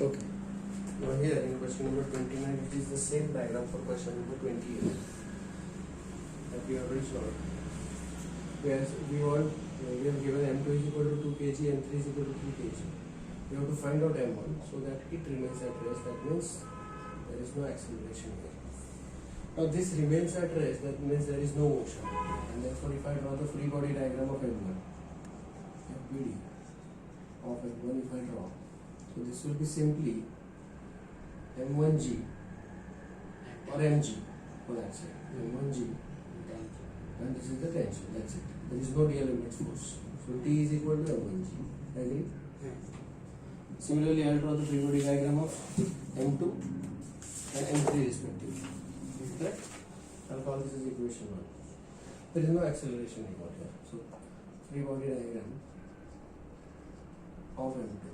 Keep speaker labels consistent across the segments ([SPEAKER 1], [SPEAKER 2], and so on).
[SPEAKER 1] Okay. Now here in question number 29, which is the same diagram for question number 28 that we already solved. Whereas we have given m2 is equal to 2 kg, m3 is equal to 3 kg. We have to find out m1 so that it remains at rest. That means there is no acceleration here. Now this remains at rest, that means there is no motion. And therefore if I draw the free body diagram of m1, FBD of m1 if I draw, so this will be simply m1g or mg for that side, m1g, and this is the tension, that's it. There is no real image force. So T is equal to m1g. Agree? Similarly, I will draw the free body diagram of m2 and m3 respectively. Correct? I will call this as equation 1. There is no acceleration involved here. So free body diagram of m2.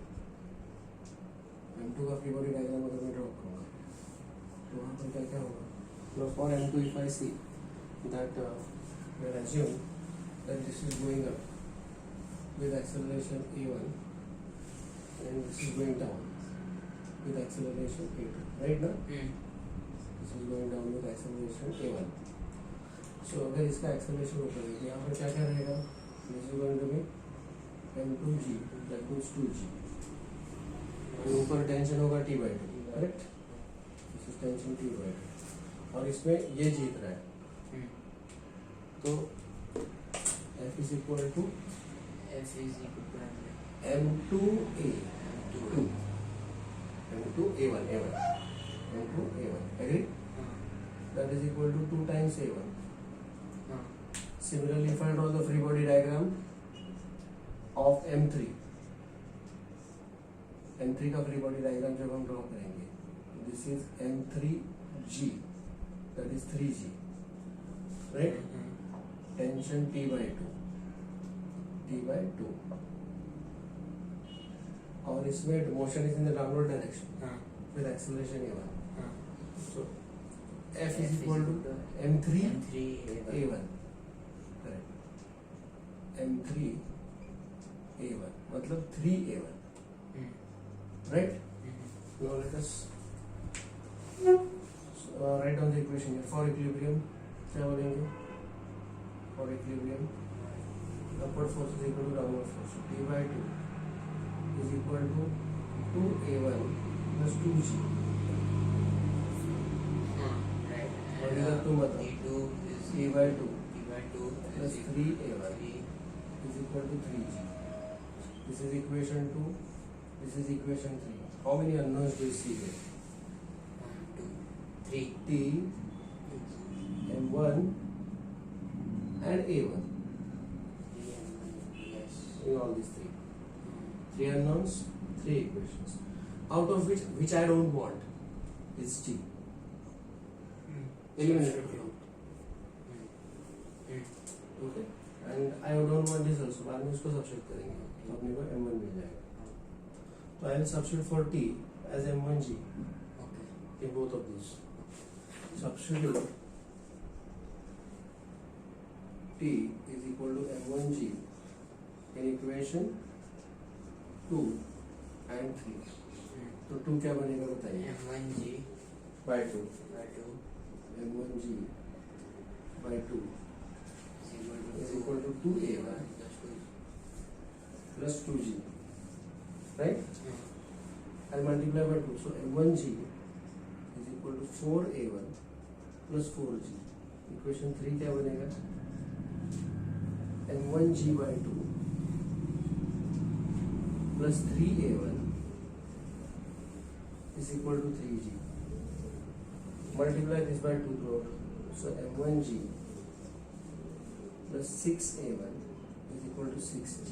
[SPEAKER 1] m2 का free body diagram अगर मैं draw करूँगा तो वहाँ पर क्या क्या होगा? Now for m2 if I see that we assume that this is going up with acceleration a1 and this is going down with acceleration a2. Right now? This is going down with acceleration a1. So अगर इसका acceleration ऊपर है तो यहाँ पर क्या क्या रहेगा? This is going to be m2g, that means 2g. और ऊपर टेंशन होगा t by 2. Correct? This is tension t by 2. और इसमें ये जीत रहा है. तो F is equal to m2a, m2a1, m2a1. Agree? That is equal to 2 times a1. Similarly, if I draw the free body diagram of m3, m3 का free body diagram जब हम draw करेंगे, this is m3g, that is 3g, right? Tension t by 2, और इसमें motion is in the downward direction with acceleration a1. So F is equal to m3 a1. Correct. m3 a1 मतलब 3a1. Right? Now let us write down the equation here. For equilibrium क्या बोलेंगे? For equilibrium, upward force is equal to downward force. T by 2 is equal to 2a1 plus 2g. और इधर तो मतलब T by 2 plus 3a1 is equal to 3g. This is equation 2. This is equation 3. How many unknowns do you see here?
[SPEAKER 2] 3.
[SPEAKER 1] T, m1 and a1.
[SPEAKER 2] Yes.
[SPEAKER 1] In all these three. 3 unknowns, 3 equations. Out of which I don't want is T. Eliminate it. Okay? And I don't want this also. बाद में उसको substitute करेंगे. तो अपने को m1 मिल जाएगा. So I will substitute for T as m1g in both of these. Substitute T is equal to m1g in equation 2 and 3. तो 2 क्या बनेगा बताइए?
[SPEAKER 2] m1g
[SPEAKER 1] by 2.
[SPEAKER 2] by 2
[SPEAKER 1] m1g by 2 is equal to 2a1 plus 2g. Right? I'll multiply by 2. So m1g is equal to 4a1 plus 4g. Equation 3 क्या बनेगा? m1g by 2 plus 3a1 is equal to 3g. Multiply this by 2 throughout. So m1g plus 6a1 is equal to 6g.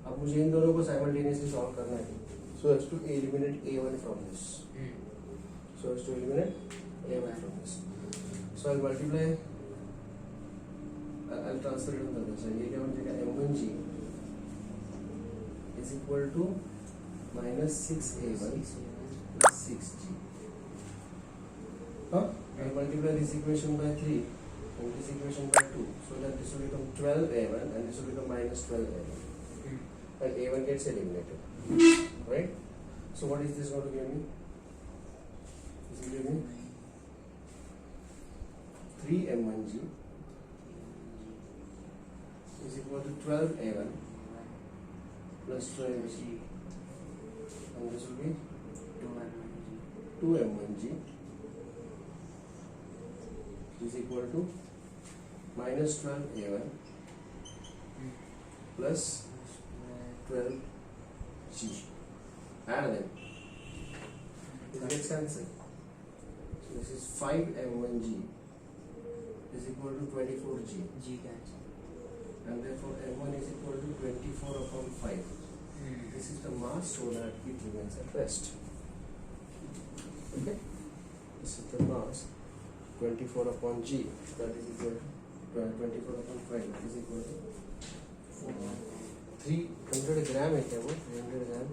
[SPEAKER 1] अब मुझे इन दोनों को simultaneously solve करना है. So as to eliminate a1 from this. So as to eliminate a1 from this. So I'll multiply. I'll transfer it on the other side. ये क्या बन जाएगा? m1g is equal to minus 6a1 plus 6g. I'll multiply this equation by 3 and this equation by 2. So that this will become 12a1 and this will become minus 12a1. And a1 gets eliminated. Right? So what is this going to give me? This will give me 3m1g is equal to 12a1 plus 12g, and this will be 2m1g is equal to minus 12a1 plus 12g. Add them. It gets cancelled. So this is 5m1g is equal to 24g,
[SPEAKER 2] G cancel.
[SPEAKER 1] and therefore m1 is equal to 24 upon 5. This is the mass, so that it remains at rest. Okay? This is the mass, 24 upon g, that is equal to 24 upon 5, that is equal to 300 ग्राम है क्या वो? 300 ग्राम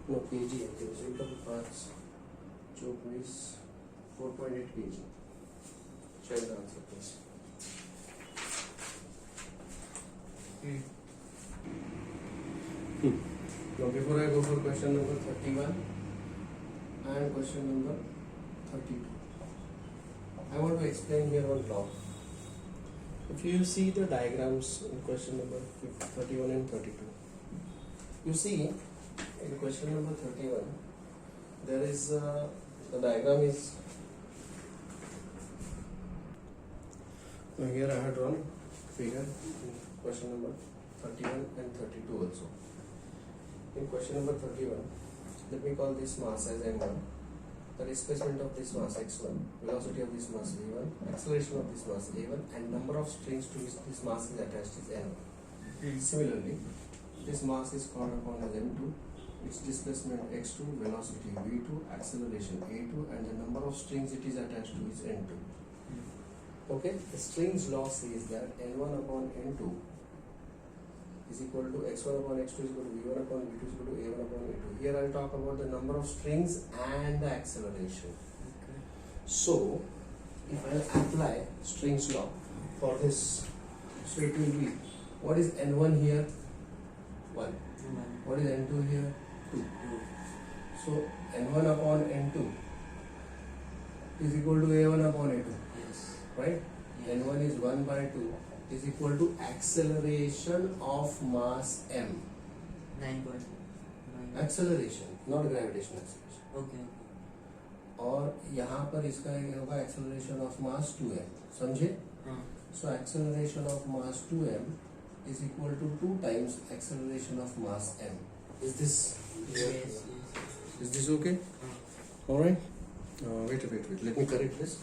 [SPEAKER 1] no kg है, तो इसे का 5 24 4.8 kg. Check the answer please. Now before I go for question number 31 and question number 32, I want to explain here one law. If you see the diagrams in question number 31 and 32, you see in question number 31 there is the diagram is here. I had drawn figure in question number 31 and 32 also. In question number 31, let me call this mass as m1, the displacement of this mass x1, velocity of this mass v1, acceleration of this mass a1, and number of strings to which this mass is attached is n1. Similarly, this mass is called upon as m2, its displacement x2, velocity v2, acceleration a2, and the number of strings it is attached to is n2. Okay, the strings law says that n1 upon n2 is equal to x1 upon x2 is equal to v1 upon v2 is equal to a1 upon a2. Here I'll talk about the number of strings and the acceleration.
[SPEAKER 2] Okay.
[SPEAKER 1] So, if I apply strings law for this, so it will be, what is n1 here? 1. What is n2 here? 2. So, n1 upon n2 is equal to a1 upon a2,
[SPEAKER 2] Yes.
[SPEAKER 1] right?
[SPEAKER 2] Yes.
[SPEAKER 1] n1 is 1 by 2 is equal to acceleration of mass m.
[SPEAKER 2] 9.9.
[SPEAKER 1] Acceleration, not gravitational acceleration.
[SPEAKER 2] Okay.
[SPEAKER 1] और यहाँ पर इसका ये होगा acceleration of mass 2m. समझे?
[SPEAKER 2] हाँ.
[SPEAKER 1] So acceleration of mass 2m is equal to 2 times acceleration of mass m. Is this clear?
[SPEAKER 2] Yes.
[SPEAKER 1] Is this okay?
[SPEAKER 2] हाँ.
[SPEAKER 1] All right. Wait. Let me correct this.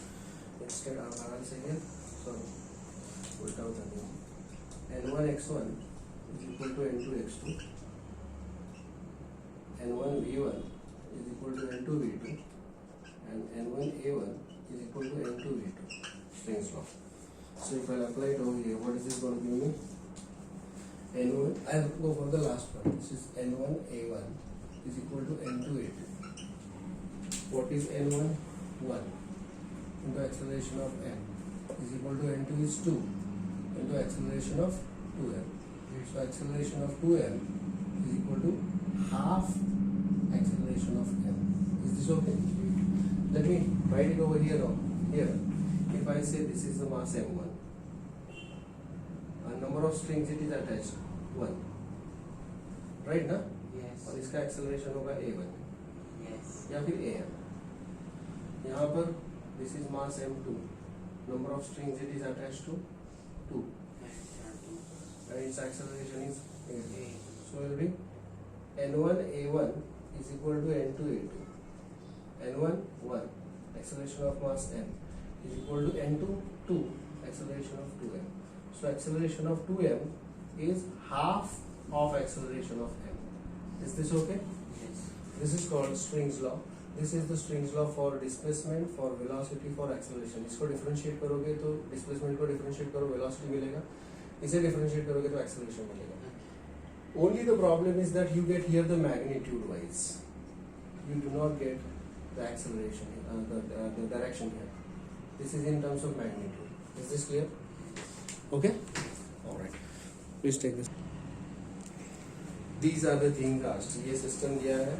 [SPEAKER 1] Instead, I'll say here. Sorry. उल्टा होता है. n1 x1 is equal to n2 x2. n1 v1 is equal to n2 v2, and n1 a1 is equal to n2 v2. Strings law. So if I apply it over here, what is this going to give me? n1. I'll go for the last one. This is n1 a1 is equal to n2 a2. What is n1? 1 into acceleration of m is equal to n2 is 2 into acceleration of 2m. So acceleration of 2m is equal to half acceleration of m. Is this okay? Let me write it over here now. Here, if I say this is the mass m1, and number of strings it is attached 1, right ना?
[SPEAKER 2] Yes.
[SPEAKER 1] और इसका acceleration होगा a1
[SPEAKER 2] Yes.
[SPEAKER 1] या फिर am. यहाँ पर this is mass m2, number of strings it is attached to 2, and its acceleration is a. So it will be n1 a1 is equal to n2 a2. n1 1, acceleration of mass m, is equal to n2 2, acceleration of 2m. So acceleration of 2m is half of acceleration of m. Is this okay?
[SPEAKER 2] Yes.
[SPEAKER 1] This is called strings law. This is the strings law for displacement, for velocity, for acceleration. इसको differentiate करोगे तो displacement को differentiate करो velocity मिलेगा, इसे differentiate करोगे तो acceleration मिलेगा. Only the problem is that you get here the magnitude wise. You do not get the acceleration, the direction here. This is in terms of magnitude. Is this clear? Okay? Alright. Please take this. These are the things asked. ये system दिया है.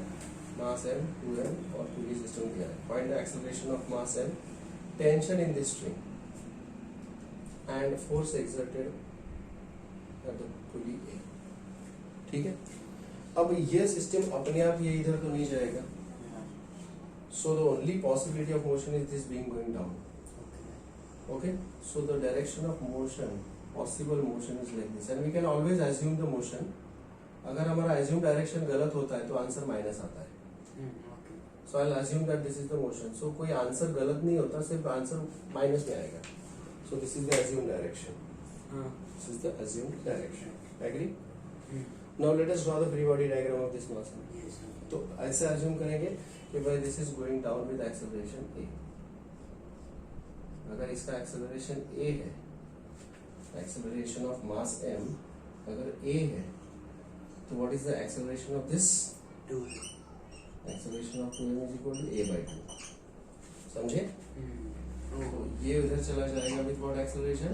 [SPEAKER 1] मास m 2m और पुली system दिया है. Find the acceleration of mass m, tension in this string and force exerted at the pulley A. ठीक है. अब ये सिस्टम अपने आप ये इधर तो नहीं जाएगा. So the only possibility of motion is this being going down. Okay. So the direction of motion, possible motion is like this, and we can always assume the motion. अगर हमारा assume direction गलत होता है तो answer minus आता है. So I'll assume that this is the motion. So कोई answer गलत नहीं होता, सिर्फ आंसर माइनस में आएगा. So this is the assumed direction. This is the assumed direction. Agree? Now let us draw the free body diagram of this mass. तो ऐसे assume करेंगे कि भाई this is going down with acceleration a. अगर इसका acceleration a है, acceleration of mass m अगर a है, तो what is the acceleration of this? 2. Acceleration of 2m is equal to a by 2. समझे? तो ये उधर चला जाएगा with what acceleration?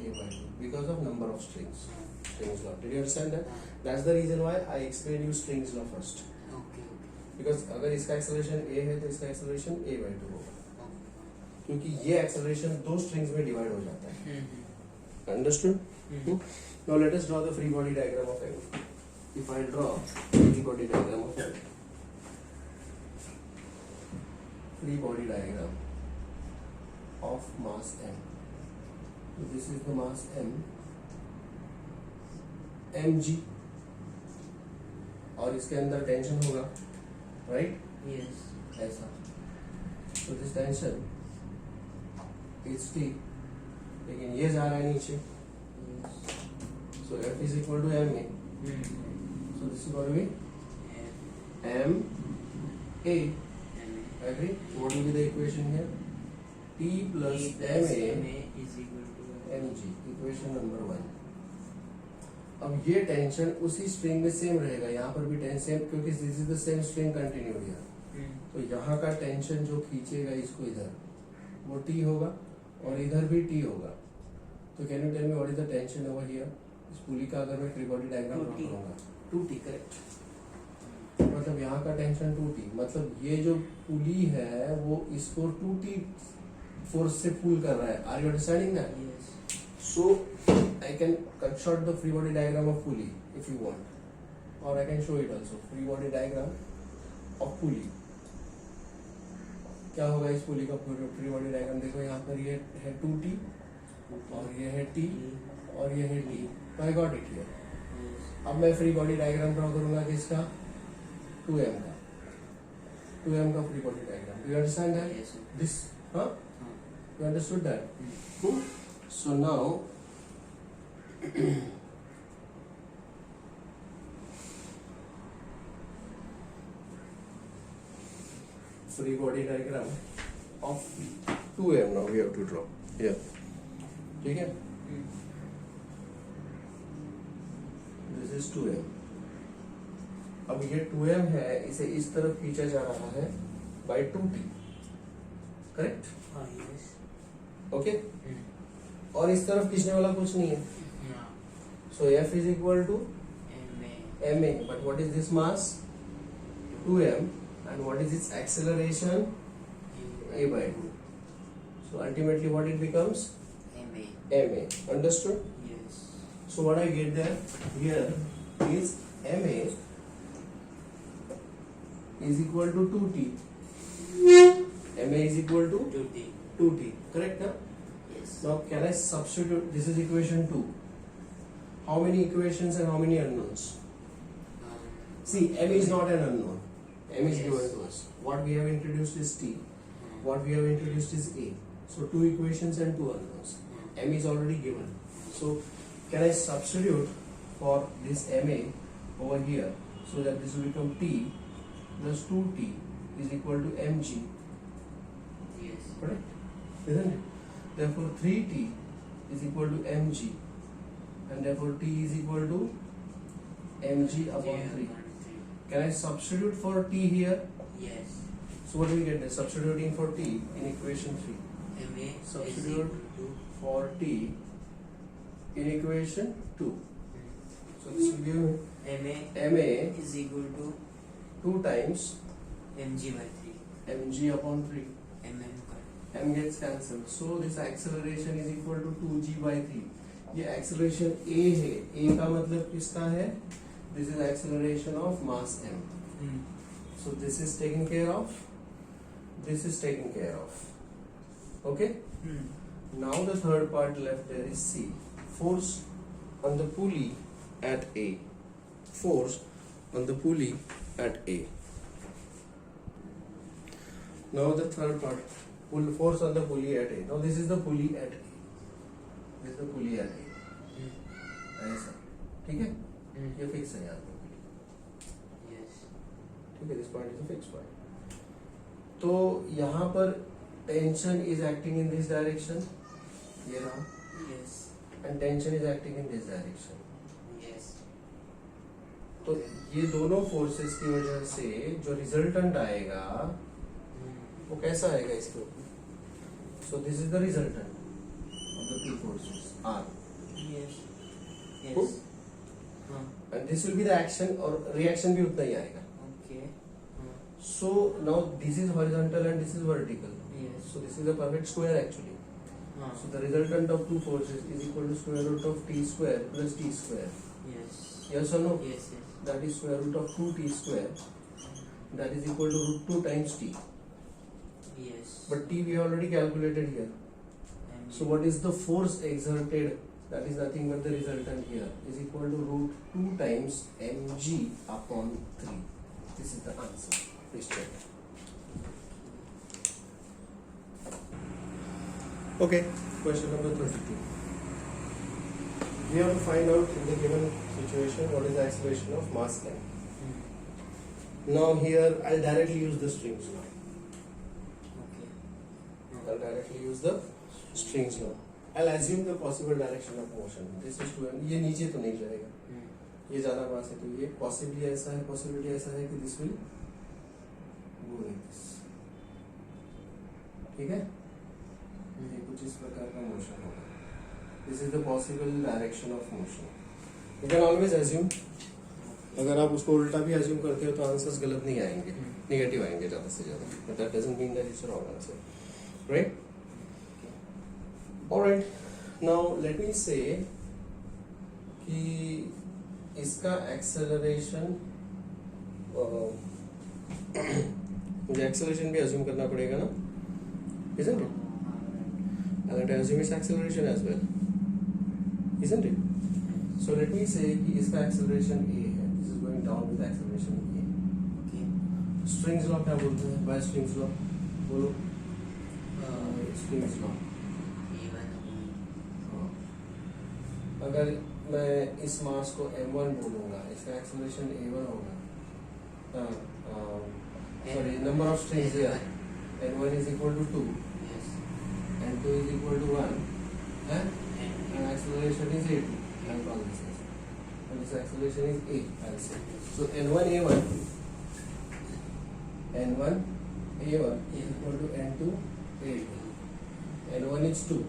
[SPEAKER 1] a by 2 because of number of strings. Strings law. Did you understand that? That's the reason why I explained you strings law first. Because अगर इसका acceleration a है तो इसका acceleration a by 2 होगा, क्योंकि ये acceleration दो strings में divide हो जाता है. Understood? Now let us draw the free body diagram of M. If I draw free body diagram of M, free body diagram of mass M. So this is the mass M, mg, और इसके अंदर tension होगा, right?
[SPEAKER 2] Yes.
[SPEAKER 1] ऐसा. So this tension is T, लेकिन ये जा रहा है नीचे.
[SPEAKER 2] Yes.
[SPEAKER 1] So F is equal to ma. So this is going to be m a. Agree? What will be the equation here? T plus ma
[SPEAKER 2] is equal to
[SPEAKER 1] mg. Equation number 1. अब ये tension उसी string में same रहेगा, यहाँ पर भी tension, क्योंकि this is the same string continue here. तो यहाँ का टेंशन जो खींचेगा इसको इधर, वो T होगा और इधर भी T होगा. तो can you tell me what is the tension over here? इस पुली का अगर मैं फ्री बॉडी डायग्राम ड्रॉ करूंगा, 2T करेक्ट. मतलब यहाँ का टेंशन 2T, मतलब ये जो पुली है वो इसको 2T फोर्स से पुल कर रहा है. Are you understanding that? So I can construct the free body diagram of pulley if you want, or I can show it also. Free body diagram of pulley. क्या होगा इस पुली का free body diagram? देखो यहाँ पर ये है 2T और ये है T और ये है T. तो I got it here. अब मैं फ्री बॉडी डायग्राम ड्रॉ करूंगा किसका? 2m का. 2m का free body diagram. Do you understand that?
[SPEAKER 2] Yes, sir.
[SPEAKER 1] This, huh? You understood that? Cool. So now free body diagram of 2m now we have to draw here. ठीक है? This is 2m. अब ये 2m है, इसे इस तरफ खींचा जा रहा है by 2t. Correct?
[SPEAKER 2] yes.
[SPEAKER 1] Okay? और इस तरफ खींचने वाला कुछ नहीं है. So F is equal to ma. But what is this mass? 2m. And what is its acceleration? A by 2. So ultimately what it becomes? ma. Understood?
[SPEAKER 2] Yes.
[SPEAKER 1] So what I get there here is ma is equal to 2t. ma is equal to 2t. Correct? Now?
[SPEAKER 2] Yes.
[SPEAKER 1] Now can I substitute? This is equation 2. How many equations and how many unknowns? See, m is not an unknown. M is given to us. What we have introduced is T. What we have introduced is A. So 2 equations and 2 unknowns. M is already given. So can I substitute for this MA over here so that this will become T plus 2T is equal to mg.
[SPEAKER 2] Yes.
[SPEAKER 1] Correct? Isn't it? Therefore 3T is equal to mg. And therefore T is equal to mg upon 3. Can I substitute for T here?
[SPEAKER 2] Yes.
[SPEAKER 1] So what do we get there? Substituting for T in equation 3.
[SPEAKER 2] Ma
[SPEAKER 1] Substitute for T in equation 2. So this will give me
[SPEAKER 2] Ma
[SPEAKER 1] MA
[SPEAKER 2] is equal to
[SPEAKER 1] 2 times
[SPEAKER 2] mg/3.
[SPEAKER 1] mg upon 3.
[SPEAKER 2] mm का.
[SPEAKER 1] m gets cancelled. So this acceleration is equal to 2g by 3. ये acceleration a है. a का मतलब किसका है? This is acceleration of mass m. So this is taken care of. This is taken care of. Okay. Now the third part left there is C. Force on the pulley at A. Force on the pulley at A. Now the third part. Force on the pulley at A. Now this is the pulley at A. This is the pulley at A. ऐसा. ठीक है? ये fix है यहाँ पे.
[SPEAKER 2] Yes.
[SPEAKER 1] ठीक है? This point is a fixed point. तो यहाँ पर tension is acting in this direction. ये रहा.
[SPEAKER 2] Yes.
[SPEAKER 1] And tension is acting in this direction.
[SPEAKER 2] Yes.
[SPEAKER 1] तो ये दोनों फोर्सेस की वजह से जो रिजल्टेंट आएगा वो कैसा आएगा इसके ऊपर? So this is the resultant of the two forces are.
[SPEAKER 2] Yes.
[SPEAKER 1] Cool?
[SPEAKER 2] Yes. हाँ.
[SPEAKER 1] And this will be the action और रिएक्शन भी उतना ही आएगा.
[SPEAKER 2] Okay. हाँ.
[SPEAKER 1] So now this is horizontal and this is vertical.
[SPEAKER 2] Yes.
[SPEAKER 1] So this is a perfect square actually.
[SPEAKER 2] हाँ.
[SPEAKER 1] So the resultant of two forces is equal to square root of t square plus t square.
[SPEAKER 2] Yes.
[SPEAKER 1] Yes or no?
[SPEAKER 2] Yes. Yes.
[SPEAKER 1] That is square root of 2t square. That is equal to root 2 times t.
[SPEAKER 2] Yes.
[SPEAKER 1] But t we already calculated here.
[SPEAKER 2] And
[SPEAKER 1] So what is the force exerted? That is nothing but the resultant here is equal to root 2 times mg upon 3. This is the answer. Please check. Okay, question number 32. We have to find out in the given situation what is the acceleration of mass m. Now here I'll directly use the strings now.
[SPEAKER 2] Okay.
[SPEAKER 1] I'll directly use the strings now. I'll assume the possible direction of motion. This is 2m. ये नीचे तो नहीं जाएगा. ये ज़्यादा मास है तो ये possibility ऐसा है कि this will go like this. ठीक है? ये कुछ इस प्रकार का मोशन होगा. This is the possible direction of motion. You can always assume. अगर आप उसको उल्टा भी assume करते हो तो आंसर्स गलत नहीं आएंगे, नेगेटिव आएंगे ज़्यादा से ज़्यादा. But that doesn't mean that it's a wrong answer, right? Alright. Now let me say कि इसका acceleration मुझे acceleration भी assume करना पड़ेगा ना, isn't it? I'm going to assume its acceleration as well, isn't it? So let me say कि इसका acceleration a है. This is going down with acceleration a.
[SPEAKER 2] Okay.
[SPEAKER 1] Strings law क्या बोलते हैं? By Strings law बोलो. Strings law. अगर मैं इस मास को m1 बोलूँगा, इसका acceleration a1 होगा. Sorry, number of strings here. n1 is equal to 2.
[SPEAKER 2] Yes.
[SPEAKER 1] And 2 is equal to 1, and acceleration is a2. I'll call this as. And this acceleration is a. I'll say. So n1 a1 is equal to n2 a2. n1 is 2.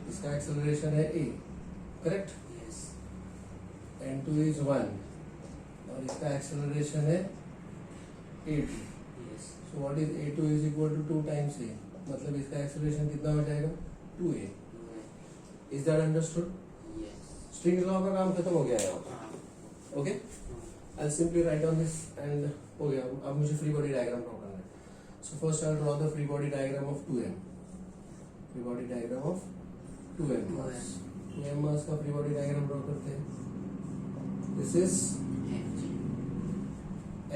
[SPEAKER 1] इसका acceleration है a, correct?
[SPEAKER 2] Yes.
[SPEAKER 1] n2 is 1 और इसका acceleration है a2.
[SPEAKER 2] Yes.
[SPEAKER 1] So what is a2 is equal to 2 times a. मतलब इसका acceleration कितना हो जाएगा? 2a. Is that understood?
[SPEAKER 2] Yes.
[SPEAKER 1] Strings law का काम खत्म हो गया है यहाँ पर. Okay? I'll simply write on this and हो गया. अब मुझे free body diagram draw करना है. So first I'll draw the free body diagram of 2m. Free body diagram of 2m mass. 2m mass का free body diagram draw करते हैं. This is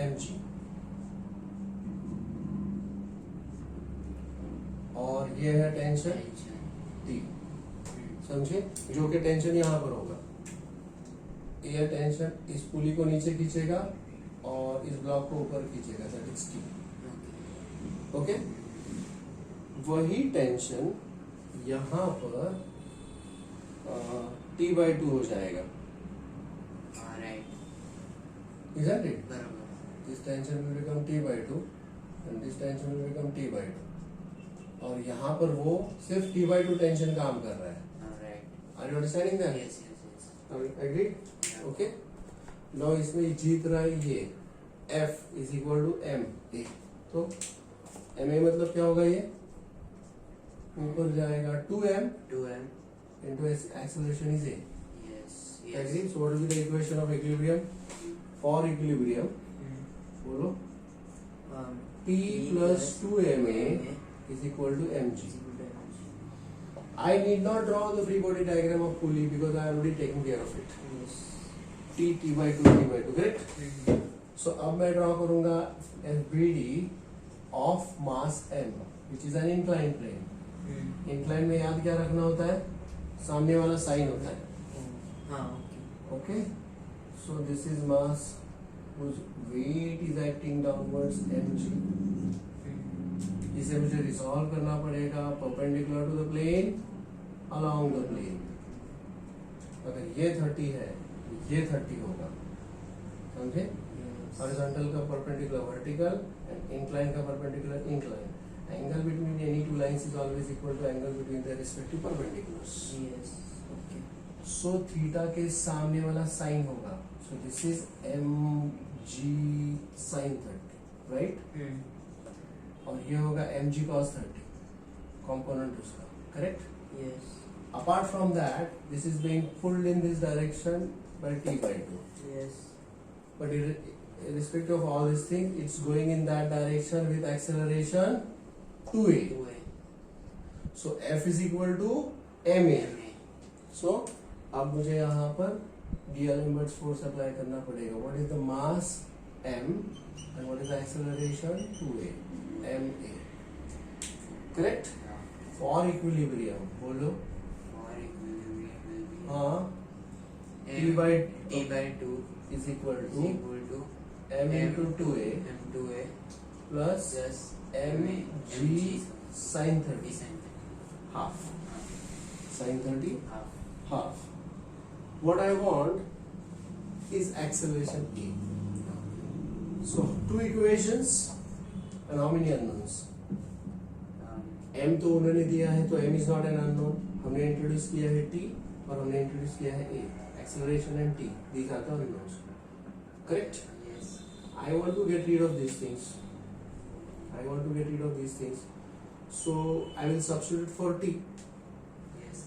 [SPEAKER 1] mg. और ये है टेंशन T. समझे? जो कि टेंशन यहाँ पर होगा. ये टेंशन इस पुली को नीचे खींचेगा और इस ब्लॉक को ऊपर खींचेगा. That is T. ओके? वही टेंशन यहाँ पर T/2 हो जाएगा. Isn't it? This tension will become T/2 and this tension will become T/2. और यहाँ पर वो सिर्फ T/2 टेंशन काम कर रहा है. Are you understanding that?
[SPEAKER 2] Yes.
[SPEAKER 1] Agree? Okay. Now इसमें जीत रहा है ये F is equal to M A. तो एम ए मतलब क्या होगा, ये ऊपर जाएगा 2m
[SPEAKER 2] 2m.
[SPEAKER 1] into acceleration is a.
[SPEAKER 2] Yes.
[SPEAKER 1] Agree? So what will be the equation of equilibrium? For equilibrium, बोलो P plus 2ma is equal to mg. I need not draw the free body diagram of pulley because I already taken care of it.
[SPEAKER 2] Yes.
[SPEAKER 1] T by 2, correct? So अब मैं draw करूँगा FBD of mass m, which is an inclined plane. Inclined में याद क्या रखना होता है, सामने वाला साइन होता है.
[SPEAKER 2] हाँ.
[SPEAKER 1] Okay, so this is mass whose weight is acting downwards mg. इसे मुझे रिसॉल्व करना पड़ेगा perpendicular to the plane along the plane. अगर ये 30 है, ये 30 होगा, समझे? हॉरिजॉन्टल का परपेंडिकुलर वर्टिकल एंड इंक्लाइन का perpendicular incline. Angle between any two lines is always equal to angle between their respective perpendiculars.
[SPEAKER 2] Yes. Okay.
[SPEAKER 1] So theta के सामने वाला साइन होगा. So this is mg sin 30, right? और ये होगा mg cos 30, component उसका, correct?
[SPEAKER 2] Yes.
[SPEAKER 1] Apart from that, this is being pulled in this direction by t by 2.
[SPEAKER 2] Yes.
[SPEAKER 1] But irrespective of all these things, it's going in that direction with acceleration 2a.
[SPEAKER 2] 2a.
[SPEAKER 1] So F is equal to ma. So अब मुझे यहाँ पर D'Alembert's force apply करना पड़ेगा. What is the mass m and what is the acceleration 2a, ma. Correct? For equilibrium बोलो.
[SPEAKER 2] For equilibrium will be
[SPEAKER 1] हाँ.
[SPEAKER 2] T by 2
[SPEAKER 1] is equal
[SPEAKER 2] is
[SPEAKER 1] to
[SPEAKER 2] equal to
[SPEAKER 1] m into 2a
[SPEAKER 2] m2a
[SPEAKER 1] plus
[SPEAKER 2] plus
[SPEAKER 1] mg sin 30
[SPEAKER 2] sin
[SPEAKER 1] half. Sin 30
[SPEAKER 2] half.
[SPEAKER 1] half. What I want is acceleration a. So two equations and how many unknowns? m तो उन्होंने दिया है तो m is not an unknown. हमने introduce किया है t और हमने इंट्रोड्यूस किया है a. Acceleration and t, these are the unknowns. Correct?
[SPEAKER 2] Yes.
[SPEAKER 1] I want to get rid of these things. So I will substitute for t.
[SPEAKER 2] Yes.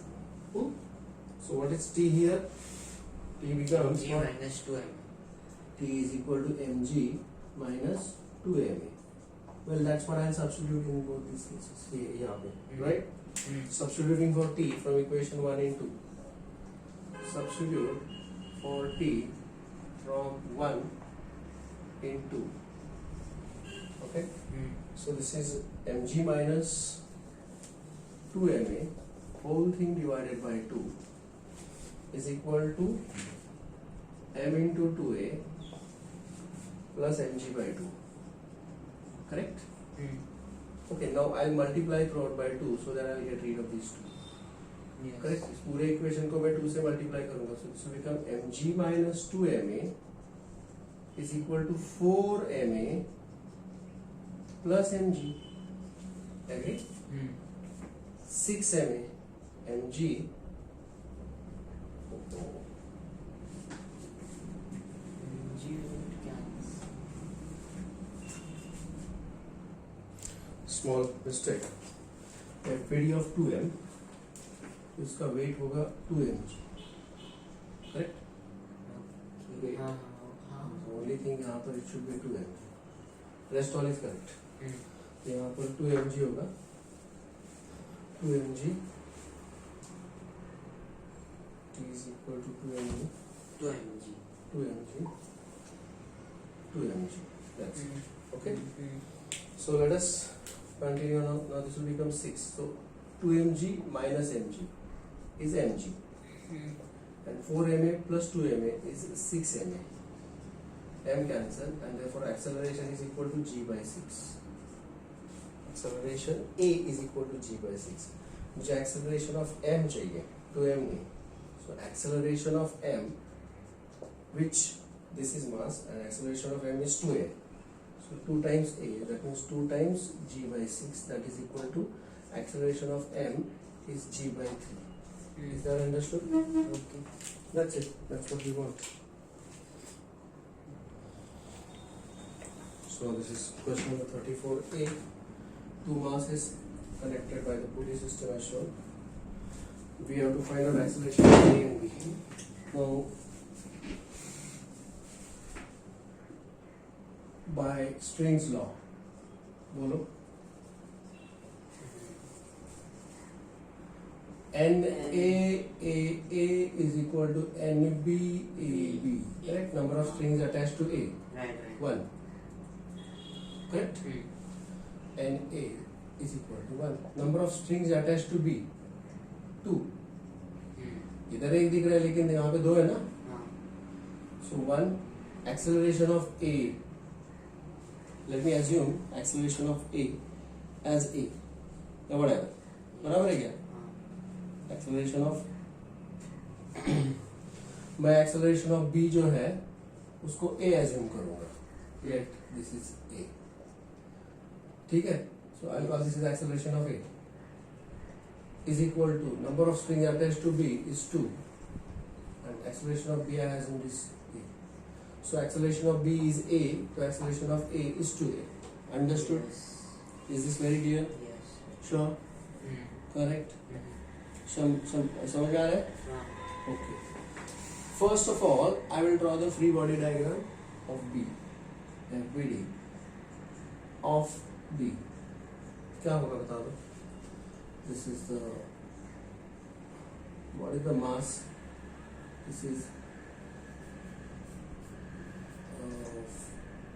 [SPEAKER 1] So what is t here? T becomes
[SPEAKER 2] G
[SPEAKER 1] what?
[SPEAKER 2] minus 2m.
[SPEAKER 1] T is equal to mg minus 2ma. Well, that's what I'll substitute in both these cases. Here, यहाँ पे, right? Substituting for t from equation 1 and 2. Substitute for t from 1 in 2. Okay? So this is mg minus 2ma whole thing divided by 2 is equal to m into 2a plus mg by 2. Correct? Okay, now I'll multiply throughout by 2 so that I'll get rid of these 2.
[SPEAKER 2] Yes.
[SPEAKER 1] Correct? इस पूरे equation को मैं 2 से multiply करूंगा. So this will become mg minus 2ma is equal to 4ma plus mg. Agree? 6ma mg
[SPEAKER 2] G root cancels.
[SPEAKER 1] small mistake. FPD of 2m, इसका weight होगा 2mg. Correct?
[SPEAKER 2] Okay. हाँ.
[SPEAKER 1] The only thing यहाँ पर it should be 2mg. Rest all is correct. यहाँ पर 2mg होगा. 2mg t is equal to 2mg.
[SPEAKER 2] 2mg.
[SPEAKER 1] 2mg. That's it. Okay. So let us continue now. Now this will become 6. So 2mg minus mg is mg. And 4ma plus 2ma is 6ma. M cancel and therefore acceleration is equal to g by 6. Acceleration A is equal to g by 6. मुझे acceleration of m चाहिए, 2m नहीं. So acceleration of m, which this is mass and acceleration of m is 2a. So 2 times a, that means 2 times g by 6, that is equal to acceleration of m is g by 3. Is that understood?
[SPEAKER 2] Okay.
[SPEAKER 1] That's it. That's what we want. So this is question number 34A. Two masses connected by the pulley system as shown. We have to find out acceleration of A and B. Now, by String's law, बोलो NA is equal to NB. Correct? Number of strings attached to A.
[SPEAKER 2] Right.
[SPEAKER 1] 1. Correct? NA is equal to 1. Number of strings attached to B. 2. इधर एक दिख रहा है लेकिन यहाँ पे 2 है ना. So 1 acceleration of A. Let me assume acceleration of A as A. या whatever. बराबर है क्या? Acceleration of मैं acceleration of B जो है उसको A assume करूँगा. Let this is A. ठीक है? So I'll call this is acceleration of A. Is equal to number of strings attached to B is 2 and acceleration of B I assume is A. So acceleration of B is A, so acceleration of A is 2A. Understood?
[SPEAKER 2] Yes.
[SPEAKER 1] Is this very clear?
[SPEAKER 2] Yes.
[SPEAKER 1] Sure? Correct? समझ में आ रहा है? Okay. First of all, I will draw the free body diagram of B. FBD of B. क्या होगा बता दो? This is the, what is the mass? This is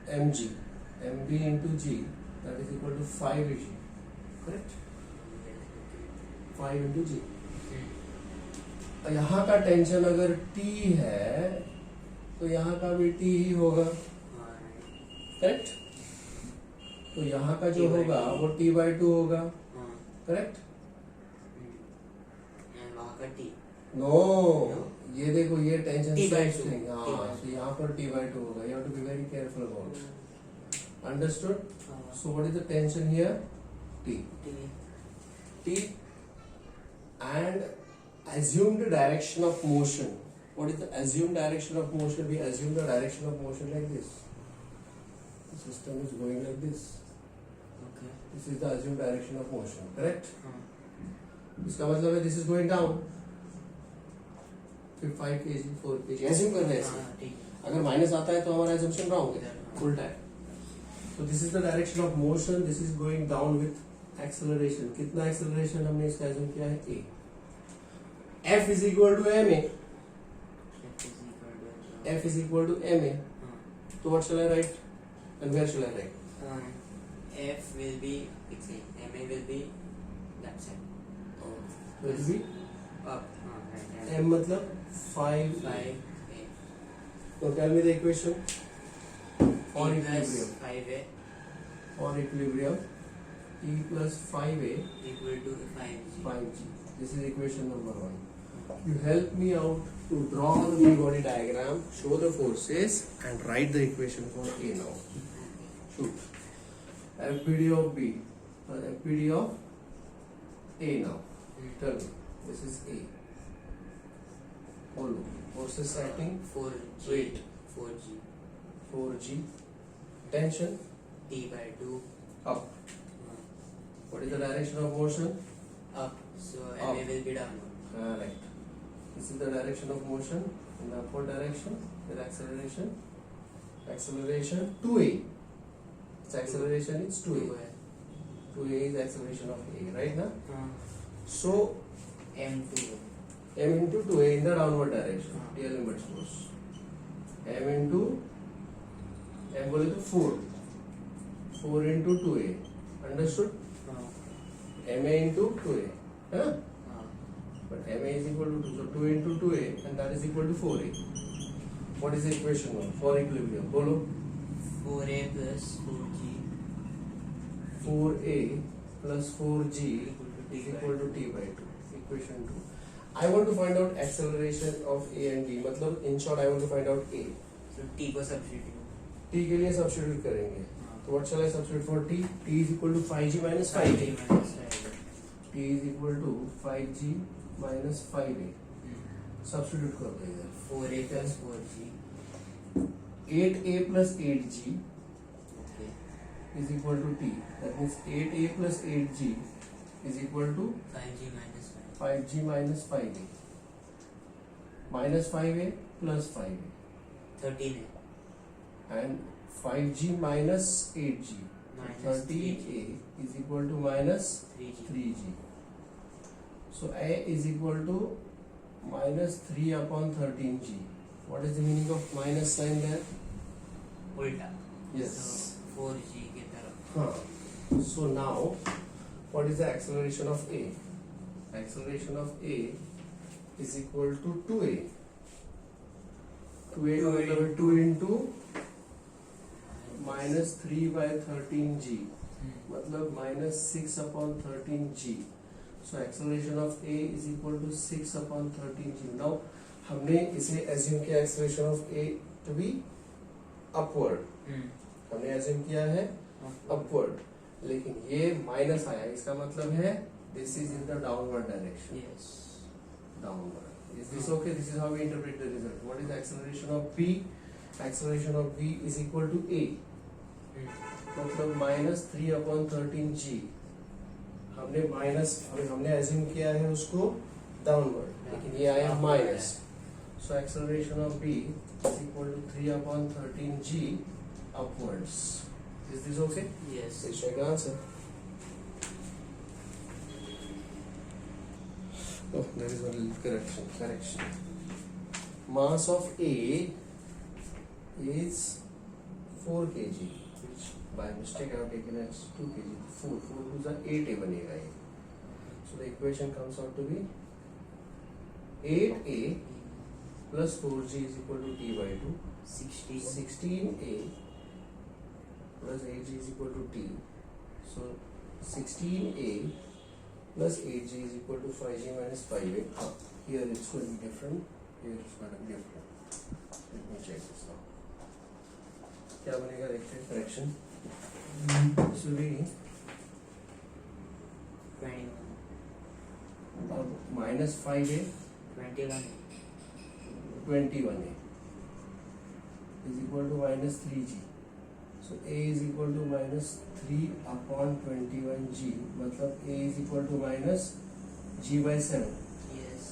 [SPEAKER 1] mg, mb into g, that is equal to 5g, correct? 5 into g. यहाँ का tension अगर t है तो यहाँ का भी t ही होगा, करेक्ट? तो यहाँ का जो होगा वो t/2 होगा, करेक्ट? नो, ये देखो ये टेंशन स्ट्रिंग, हाँ, तो यहाँ पर t/2 होगा. You have to be very careful about it. Understood? So what is the tension here? T. And assumed direction of motion. What is the assumed direction of motion? We assume the direction of motion like this. The system is going like this.
[SPEAKER 2] Okay.
[SPEAKER 1] This is the assumed direction of motion, correct? इसका मतलब है this is going down. फिर 5 kg, 4 kg assume कर रहे हैं ऐसे. अगर minus आता है तो हमारा assumption wrong है, उल्टा है. So this is the direction of motion. This is going down with acceleration. कितना acceleration हमने इसका assume किया है? A. F is equal to ma. F is equal to ma. So what shall I write? And where shall I write?
[SPEAKER 2] F will be, ma will be that side.
[SPEAKER 1] Will be
[SPEAKER 2] Up. Right.
[SPEAKER 1] m मतलब 5.
[SPEAKER 2] 5.
[SPEAKER 1] So tell me the equation for
[SPEAKER 2] E
[SPEAKER 1] equilibrium.
[SPEAKER 2] plus 5a
[SPEAKER 1] For equilibrium, E plus 5a
[SPEAKER 2] equal to 5g.
[SPEAKER 1] 5g. This is equation number 1. You help me out to draw the free body diagram, show the forces, and write the equation for A now. Shoot. FBD of B. FBD of A now. Tell me. This is A. Follow. Forces acting.
[SPEAKER 2] 4g.
[SPEAKER 1] Wait.
[SPEAKER 2] 4g.
[SPEAKER 1] 4g. Tension.
[SPEAKER 2] T/2.
[SPEAKER 1] Up. What is the direction of motion?
[SPEAKER 2] Up. So
[SPEAKER 1] Up.
[SPEAKER 2] ma will be downward.
[SPEAKER 1] Correct. This is the direction of motion in the upward direction. With acceleration. Acceleration 2a. Its acceleration is 2a. 2a is acceleration of A, right now? So
[SPEAKER 2] M2.
[SPEAKER 1] m into 2a in the downward direction. Real limit force. M into m बोले तो 4. 4 into 2a. Understood? ma into 2a. Huh? But ma is equal to 2. So 2 into 2a and that is equal to 4a. What is the equation now for equilibrium? बोलो.
[SPEAKER 2] 4a plus 4g
[SPEAKER 1] 4a plus 4g is equal to t/2. Equation 2. I want to find out acceleration of A and B. मतलब in short I want to find out A.
[SPEAKER 2] So t को substitute.
[SPEAKER 1] T के लिए substitute करेंगे. So what shall I substitute for T? T is equal to 5g minus 5a. T is equal to 5g minus 5a. Substitute कर दो इधर.
[SPEAKER 2] 4a plus 4g.
[SPEAKER 1] 8a plus 8g.
[SPEAKER 2] Okay.
[SPEAKER 1] is equal to t. That means 8a plus 8g is equal to
[SPEAKER 2] 5g minus 5.
[SPEAKER 1] 5g minus 5a. Minus 5a plus 5a.
[SPEAKER 2] 13a.
[SPEAKER 1] And 5g minus 8g.
[SPEAKER 2] Minus
[SPEAKER 1] 13a is equal to minus
[SPEAKER 2] 3g.
[SPEAKER 1] 3g. So a is equal to minus 3 upon 13g. What is the meaning of minus sign there?
[SPEAKER 2] उल्टा.
[SPEAKER 1] Yes.
[SPEAKER 2] So 4g के तरफ.
[SPEAKER 1] Huh. So now, what is the acceleration of a? Acceleration of a is equal to 2a. 2a का मतलब है 2 into minus 3 by 13g. मतलब minus 6 upon 13g. So acceleration of a is equal to 6 upon 13g. Now हमने इसे assume किया acceleration of a to be upward. हमने assume किया है upward. लेकिन ये minus आया, इसका मतलब है this is in the downward direction.
[SPEAKER 2] Yes.
[SPEAKER 1] Downward. Is this okay? This is how we interpret the result. What is the acceleration of b? Acceleration of b is equal to a. मतलब minus 3 upon 13g. हमने assume किया है उसको downward, लेकिन ये आया minus. So acceleration of b is equal to 3 upon 13g upwards. Is this okay?
[SPEAKER 2] Yes.
[SPEAKER 1] Please check the answer. Oh, there is one little correction. Mass of A is 4 kg, which by mistake I have taken as 2 kg. 4 to the 8A बनेगा ये. So the equation comes out to be 8A plus 4g is equal to t by 2. 16A plus 8g is equal to t. So 16a plus 8g is equal to 5g minus 5a. Here it's going to be different. Here it's going to be different. Let me check this now. क्या बनेगा देखते हैं correction. This will be
[SPEAKER 2] 21.
[SPEAKER 1] minus 5a
[SPEAKER 2] 21.
[SPEAKER 1] 21a is equal to minus 3g. So a is equal to minus 3 upon 21g. मतलब a is equal to minus g by 7.
[SPEAKER 2] Yes.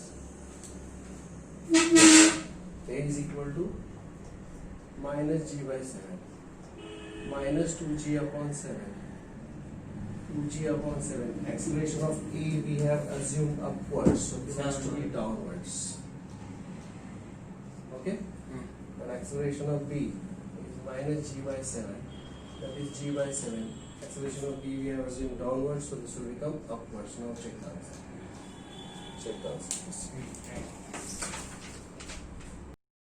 [SPEAKER 1] A is equal to minus g by 7. Minus 2g upon 7. 2g upon 7. Acceleration of a we have assumed upwards. So this has to be downwards. Okay? And acceleration of b is minus g by 7. That is g by 7. Acceleration of b we have assumed downwards, so this will become upwards. Now check the answer. Check the answer.